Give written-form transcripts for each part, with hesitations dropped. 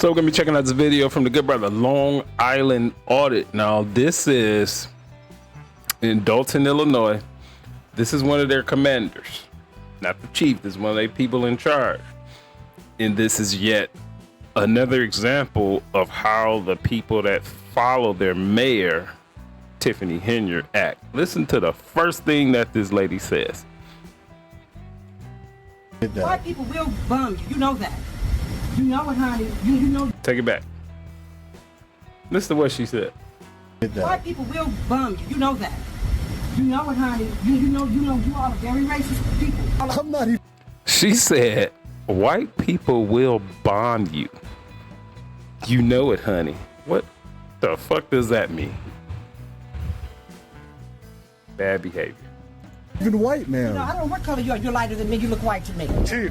So we're going to be checking out this video from the good brother Long Island Audit. Now, this is in Dalton, Illinois. This is one of their commanders, not the chief. This is one of their people in charge. And this is yet another example of how the people that follow their mayor, Tiffany Henyard, act. Listen to the first thing that this lady says. White people will bum you. You know that. You know it, honey. You know. Take it back. Listen to what she said. White people will bum you. You know that. You know it, honey. You know you are very racist people. I'm not even. She said, white people will bomb you. You know it, honey. What the fuck does that mean? Bad behavior. Even white, man. I don't know what color you are. You're lighter than me. You look white to me. Chief,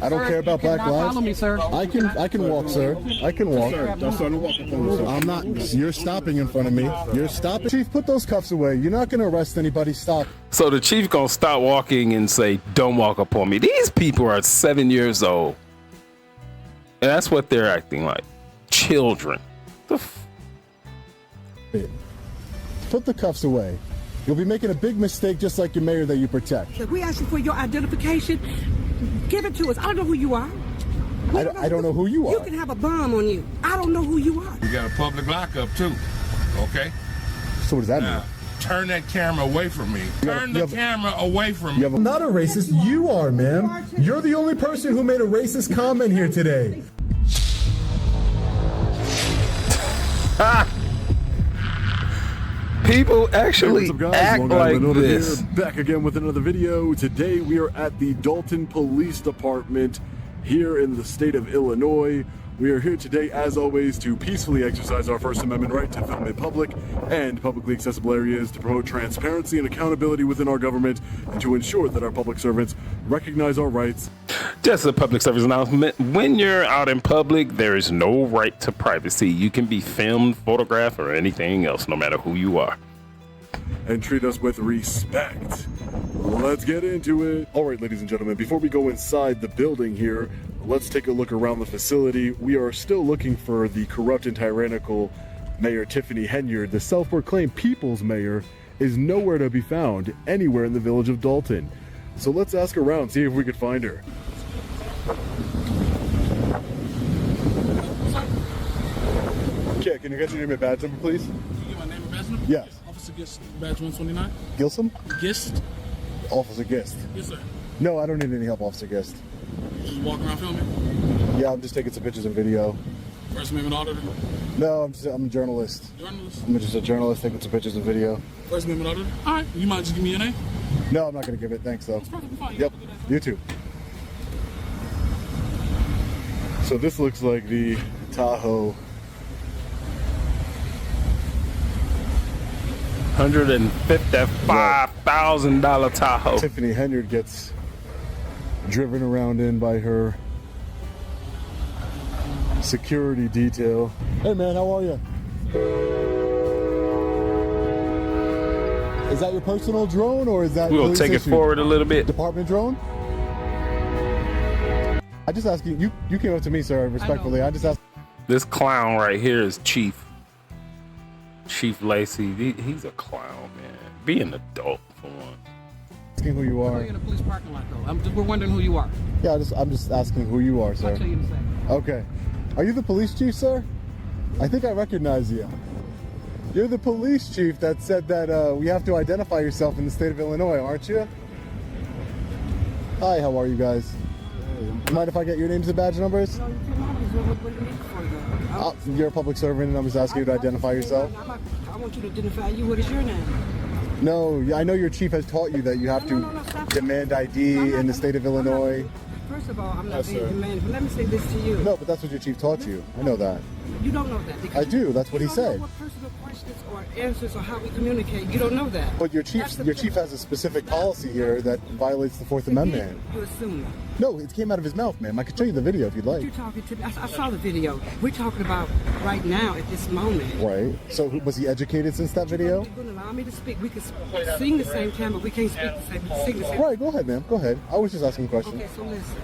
I don't care about black lives. Follow me, sir. I can walk, sir. I can walk. I'm not. You're stopping in front of me. You're stopping. Chief, put those cuffs away. You're not going to arrest anybody. Stop. So the chief gonna stop walking and say, "Don't walk up on me." These people are 7 years old, and that's what they're acting like, children. Put the cuffs away. You'll be making a big mistake just like your mayor that you protect. If we ask you for your identification, give it to us. I don't know who you are. I don't know who you are. You can have a bomb on you. I don't know who you are. We got a public lockup too, okay? So what does that mean? Now, turn that camera away from me. Turn the camera away from me. I'm not a racist. You are, man. You're the only person who made a racist comment here today. People actually act like this. Here, back again with another video. Today we are at the Dalton Police Department here in the state of Illinois. We are here today, as always, to peacefully exercise our First Amendment right to film in public and publicly accessible areas, to promote transparency and accountability within our government, and to ensure that our public servants recognize our rights. Just a public service announcement. When you're out in public, there is no right to privacy. You can be filmed, photographed, or anything else, no matter who you are. And treat us with respect. Let's get into it. All right, ladies and gentlemen, before we go inside the building here, let's take a look around the facility. We are still looking for the corrupt and tyrannical Mayor Tiffany Henyard. The self-proclaimed people's mayor is nowhere to be found anywhere in the village of Dalton. So let's ask around, see if we could find her. Okay, can you get your name and badge number, please? Can you get my name and badge number? Yes. Officer Gist, badge 129. Gilsum? Gist? Officer Gist. Yes, sir. No, I don't need any help, Officer Gist. Just walk around filming? Yeah, I'm just taking some pictures and video. First Amendment auditor? No, I'm a journalist. Journalist? I'm just a journalist taking some pictures and video. First Amendment auditor? All right. You might just give me your name? No, I'm not going to give it. Thanks, though. It's perfectly fine. Yep, you too. So this looks like the Tahoe. $155,000 Tahoe. Tiffany Henyard gets driven around in by her security detail. Hey man, how are you? Is that your personal drone or is that We'll police take it issue? forward a little bit. Department drone? I just asked you came up to me, sir, respectfully. I just asked. This clown right here is Chief Lacey. He's a clown, man. Be an adult for one. Asking who you are. You're in a police parking lot, though. We're wondering who you are. Yeah, I'm just asking who you are, sir. I'll tell you in a second. Okay. Are you the police chief, sir? I think I recognize you. You're the police chief that said that we have to identify yourself in the state of Illinois, aren't you? Hi, how are you guys? Mind if I get your names and badge numbers? No, you cannot. What do you need for the? You're a public servant and I'm just asking you to identify yourself. I want you to identify you. What is your name? No, I know your chief has taught you that you have to demand ID in the state of Illinois. First of all, I'm not being demanding, but let me say this to you. No, but that's what your chief taught you. I know that. You don't know that. Because I do. That's what he you don't said. know what personal questions or answers or how we communicate. You don't know that. But your chief has a specific policy here that violates the Fourth Amendment. You assume that. No, it came out of his mouth, ma'am. I could show you the video if you'd like. You're talking to. I saw the video. We're talking about right now at this moment. Right. So was he educated since that video? You're going to allow me to speak. We can sing the same time, but we can't speak the same. Sing the same. Right. Go ahead, ma'am. Go ahead. I was just asking a question. Okay, so listen.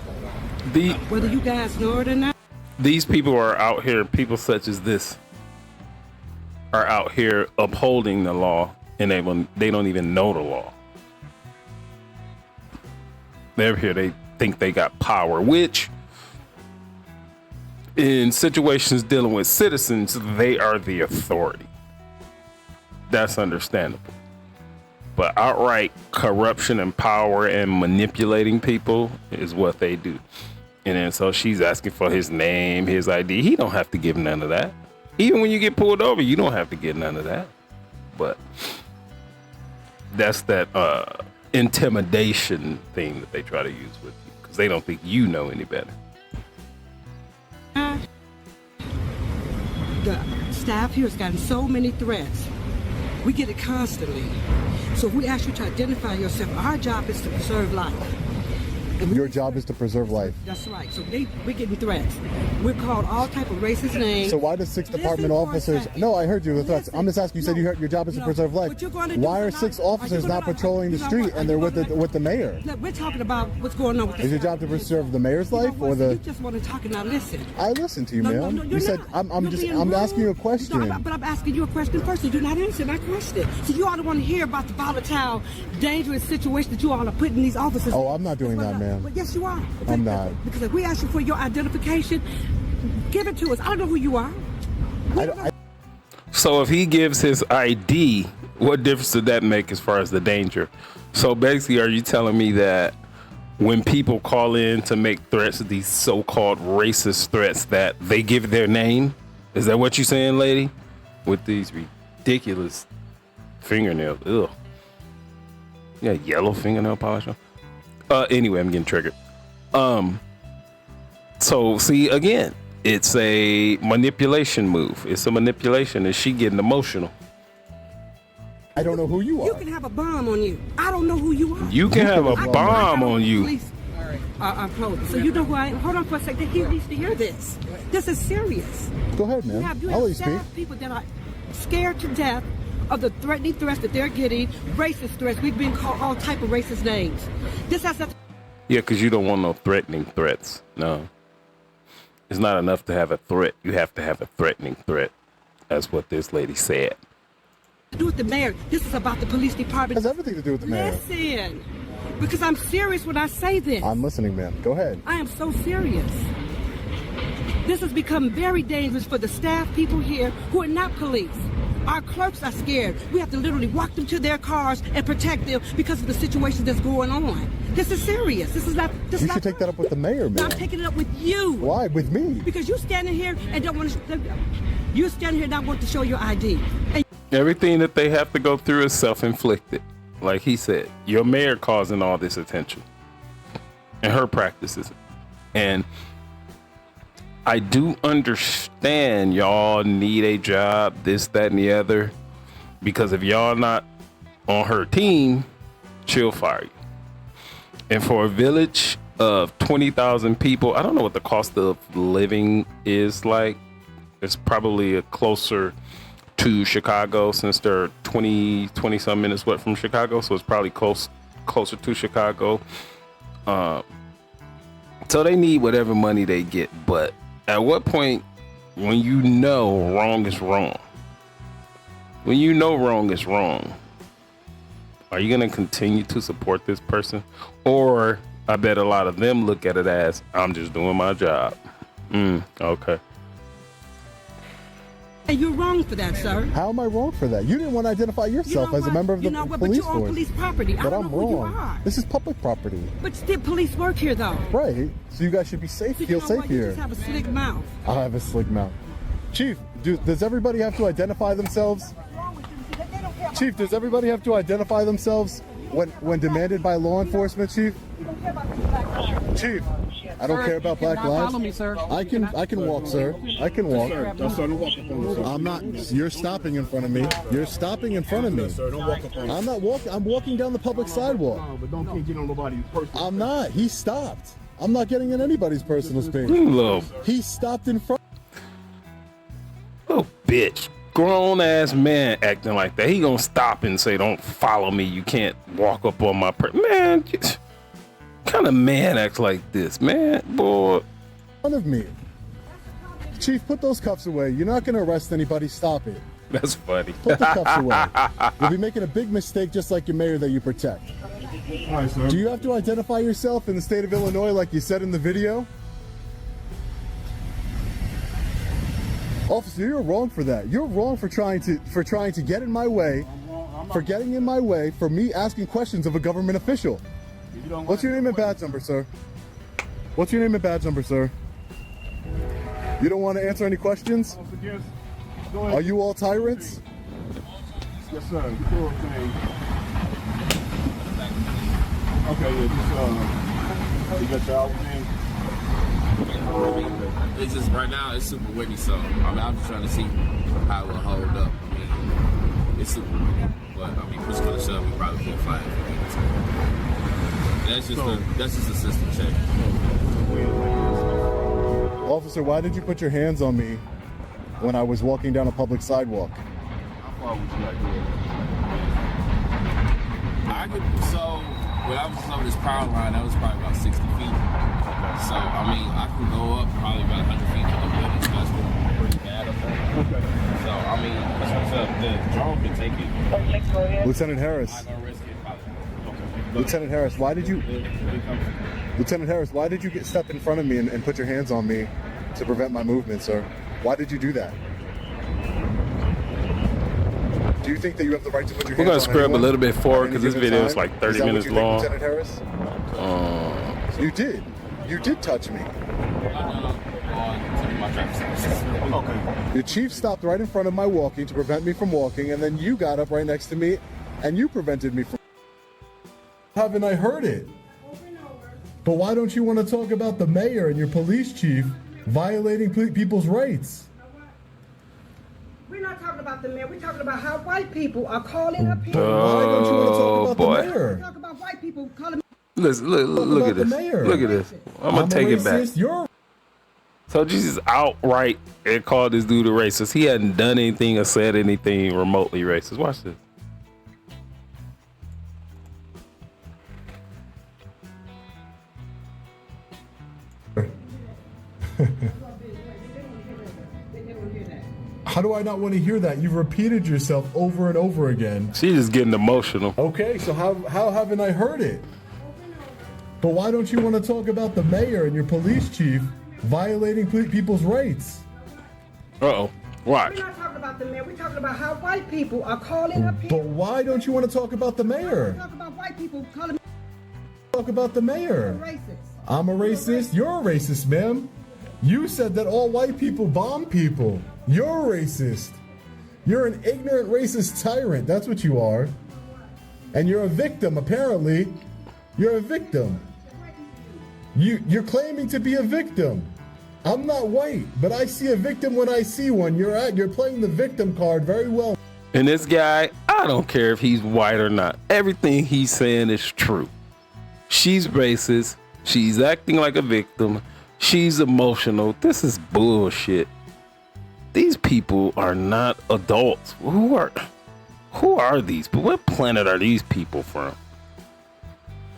The Whether you guys know it or not. these people are out here, people such as this are out here upholding the law, and they don't even know the law. They're here, they think they got power, which in situations dealing with citizens, they are the authority. That's understandable. But outright corruption and power and manipulating people is what they do. And then so she's asking for his name, his ID. He don't have to give none of that. Even when you get pulled over, you don't have to get none of that. But that's that intimidation thing that they try to use with you because they don't think you know any better. The staff here has gotten so many threats. We get it constantly. So we ask you to identify yourself. Our job is to preserve life. Your job is to preserve life. That's right. So we're getting threats. We're called all type of racist names. So why does 6 department officers? No, I heard you. The threats. I'm just asking. You said your job is to preserve life. Why are 6 officers not patrolling the street and they're with the mayor? Look, we're talking about what's going on with the Is your job to preserve the mayor's life or You the? just want to talk and not listen. I listen to you, ma'am. you're You said not. I'm You're being asking you a rude. question. No, but I'm asking you a question first. You do not answer my question. So you ought to want to hear about the volatile, dangerous situation that you all are putting these officers. Oh, I'm not doing that, ma'am. But yes, you are. I'm not. Because if we ask you for your identification, give it to us. I don't know who you are. So if he gives his ID, what difference did that make as far as the danger? So basically, are you telling me that when people call in to make threats, these so-called racist threats, that they give their name? Is that what you're saying, lady? With these ridiculous fingernails. Ugh. Yeah, yellow fingernail polish on. Anyway, I'm getting triggered. So see, again, it's a manipulation move. It's a manipulation. Is she getting emotional? I don't know who you You are. can have a bomb on you. I don't know who you are. You can have a I- bomb I- on you. Police are closed. So you know who I am. Hold on for a second. He needs to hear this. This is serious. Go ahead, You ma'am. have I'll let you speak. staff people that are scared to death of the threatening threats that they're getting, racist threats. We've been called all type of racist names. This has nothing. Yeah, because you don't want no threatening threats. No. It's not enough to have a threat. You have to have a threatening threat. That's what this lady said. to do with the mayor. This is about the police It department. has everything to do with the mayor. Listen, because I'm serious when I say this. I'm listening, ma'am. Go ahead. I am so serious. This has become very dangerous for the staff people here who are not police. Our clerks are scared. We have to literally walk them to their cars and protect them because of the situation that's going on. This is serious. This is not. This You is not should take that up with the mayor, No, I'm ma'am. taking it up with you. Why? With me? Because you standing here and don't want to. You standing here and not want to show your ID. And Everything that they have to go through is self-inflicted. Like he said, your mayor causing all this attention and her practices. And I do understand y'all need a job, this, that, and the other, because if y'all not on her team, she'll fire you. And for a village of 20,000 people, I don't know what the cost of living is like. It's probably a closer to Chicago, since they're 20 some minutes away from Chicago, so it's probably closer to Chicago. So they need whatever money they get, but at what point, when you know wrong is wrong, when you know wrong is wrong, are you going to continue to support this person? Or I bet a lot of them look at it as, I'm just doing my job. Okay. you're wrong for that, sir. How am I wrong for that? You didn't want to identify yourself You know as a what? member of the You know what? But police you're on force. police property. I But don't I'm know who you wrong. are. This is public property. But still, police work here, though. Right. So you guys should be safe. So you Feel know safe what? You here. just have a slick mouth. I have a slick mouth. Chief, does everybody have to identify themselves? Chief, does everybody have to identify themselves when demanded by law enforcement, Chief? Chief, I don't care about Black Follow lives. me, sir. I can walk, sir. I can walk. That's sir. Don't walk up on me, sir. I'm not. You're stopping in front of me. You're stopping in front of me. Sir, don't walk up on me. I'm not walking. I'm walking down the public sidewalk. No, but can't get on nobody's personal. I'm not. He stopped. I'm not getting in anybody's personal space. Little He stopped in front. bitch. Grown ass man acting like that. He gonna stop and say, don't follow me. You can't walk up on my man. What kind of man acts like this, man? Boy. of me. Chief, put those cuffs away. You're not going to arrest anybody. Stop it. That's funny. Put the cuffs away. You'll be making a big mistake just like your mayor that you protect. All right, sir. Do you have to identify yourself in the state of Illinois like you said in the video? Officer, you're wrong for that. You're wrong for trying to get in my way, for getting in my way, for me asking questions of a government official. What's your name and badge number, sir? What's your name and badge number, sir? You don't want to answer any questions? Are you all tyrants? Yes, sir. Okay, yeah, just, you got your outfit in? It's just right now it's super windy, so I'm just trying to see how it will hold up. I mean, it's super windy, but I mean, push to the shove, we probably can't fly it. That's just a system check. Officer, why did you put your hands on me when I was walking down a public sidewalk? How far would you like to So when I was over this power line, that was probably about 60 feet. So I mean, I can go up probably about 100 feet to the building. So that's pretty bad up there. Okay. So I mean, that's what's up. The drone can take it. Lieutenant Harris. I'm not gonna risk it. Probably. Lieutenant Harris, why did you? Lieutenant Harris, why did you step in front of me and put your hands on me to prevent my movement, sir? Why did you do that? Do you think that you have the right to put your We're hands gonna on scrub a anyone little bit forward at any because this given video is time? like 30 Is that what minutes you think, long. Lieutenant Harris? You did. You did touch me. Okay. The chief stopped right in front of my walking to prevent me from walking, and then you got up right next to me, and you prevented me from. Haven't I heard it? But why don't you want to talk about the mayor and your police chief violating people's rights? We're not talking about the mayor. We're talking about how white people are calling up here. Why don't you want to talk about boy. the mayor? Talk about white people calling. Listen, look at about the this. mayor. Look at this. I'm gonna take it back. racist. You're So Jesus outright and called this dude a racist. He hadn't done anything or said anything remotely racist. Watch this. How do I not want to hear that? You've repeated yourself over and over again. She's just getting emotional. Okay, so how haven't I heard it? But why don't you want to talk about the mayor and your police chief violating people's rights? Uh-oh. Watch. We're not talking about the mayor. We're talking about how white people are calling up But here. why don't you want to talk about the mayor? Talk about white people calling me Talk about the mayor. racist. I'm a racist. You're a racist, ma'am. You said that all white people bomb people. You're a racist. You're an ignorant racist tyrant. That's what you are. And you're a victim, apparently. You're a victim. You're claiming to be a victim. I'm not white, but I see a victim when I see one. You're playing the victim card very well. And this guy, I don't care if he's white or not. Everything he's saying is true. She's racist. She's acting like a victim. She's emotional. This is bullshit. These people are not adults. Who are these people? What planet are these people from?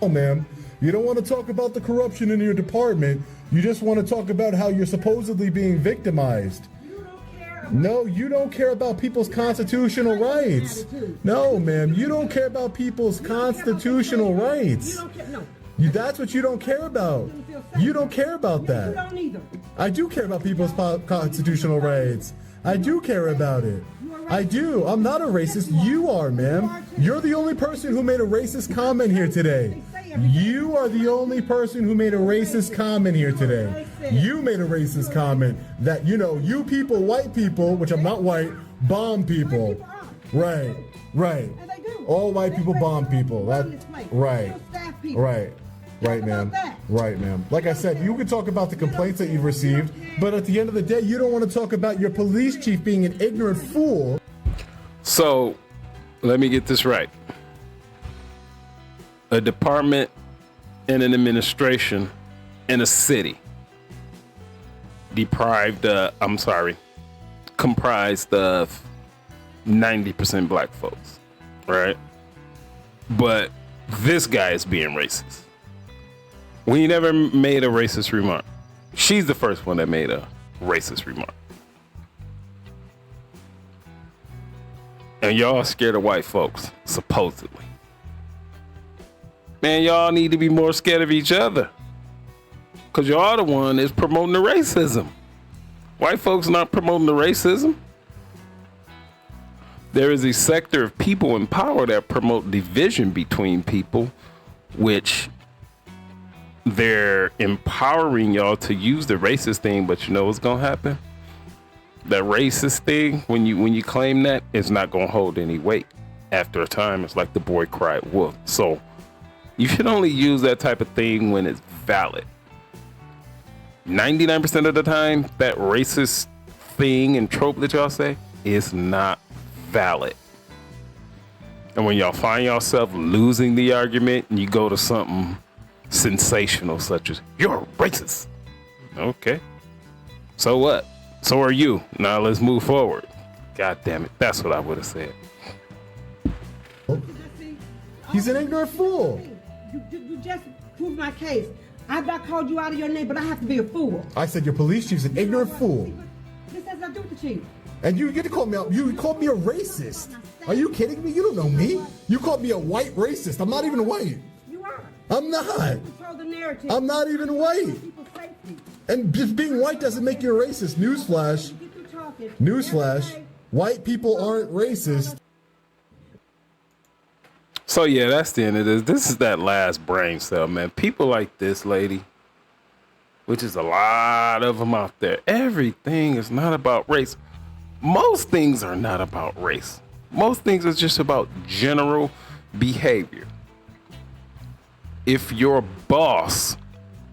Oh, ma'am. You don't want to talk about the corruption in your department. You just want to talk about how you're supposedly being victimized. No, you don't care about people's constitutional rights. No, ma'am, you don't care about people's constitutional rights. You don't care. No. That's what you don't care about. You don't care about You that. don't either. I do care about people's constitutional rights. I do care about it. I do. I'm not a racist. You are, ma'am. You're the only person who made a racist comment here today. You are the only person who made a racist comment here today. You made a racist comment that, you people, white people, which I'm not white, bomb people. Right, right. And they do. All white people bomb people. Run this place. Right, Kill staff people. right. Right, ma'am. Right, ma'am. Like I said, you can talk about the complaints that you've received, but at the end of the day, you don't want to talk about your police chief being an ignorant fool. So, let me get this right. A department and an administration in a city comprised of 90% black folks, right? But this guy is being racist. We never made a racist remark. She's the first one that made a racist remark. And y'all scared of white folks, supposedly. Man, y'all need to be more scared of each other. Because y'all the one is promoting the racism. White folks not promoting the racism. There is a sector of people in power that promote division between people, which they're empowering y'all to use the racist thing, but you know what's gonna happen? That racist thing, when you claim that, it's not gonna hold any weight. After a time, it's like the boy cried wolf. So you should only use that type of thing when it's valid. 99% of the time, that racist thing and trope that y'all say is not valid. And when y'all find yourself losing the argument and you go to something sensational such as "you're racist," okay, so what? So are you. Now let's move forward. God damn it, that's what I would have said. He's an ignorant fool. You just proved my case. I've not called you out of your name, but I have to be a fool. I said your police chief's an ignorant fool. This has nothing to do with the chief. And you get to call me out. You called me a racist. Are you kidding me? You don't know me. You called me a white racist. I'm not even white. You are. I'm not. Control the narrative. I'm not even white. People's safety. And just being white doesn't make you a racist. Newsflash. Get through talking. Newsflash. White people aren't racist. So yeah, that's the end of this. This is that last brain cell, man. People like this lady, which is a lot of them out there. Everything is not about race. Most things are not about race. Most things are just about general behavior. If your boss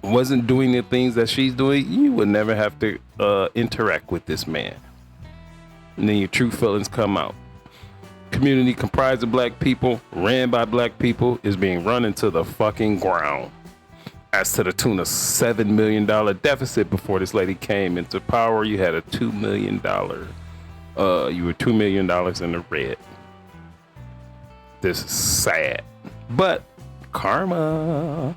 wasn't doing the things that she's doing, you would never have to interact with this man. And then your true feelings come out. Community comprised of black people, ran by black people, is being run into the fucking ground. As to the tune of $7 million deficit before this lady came into power, you had a $2 million. You were $2 million in the red. This is sad, but karma.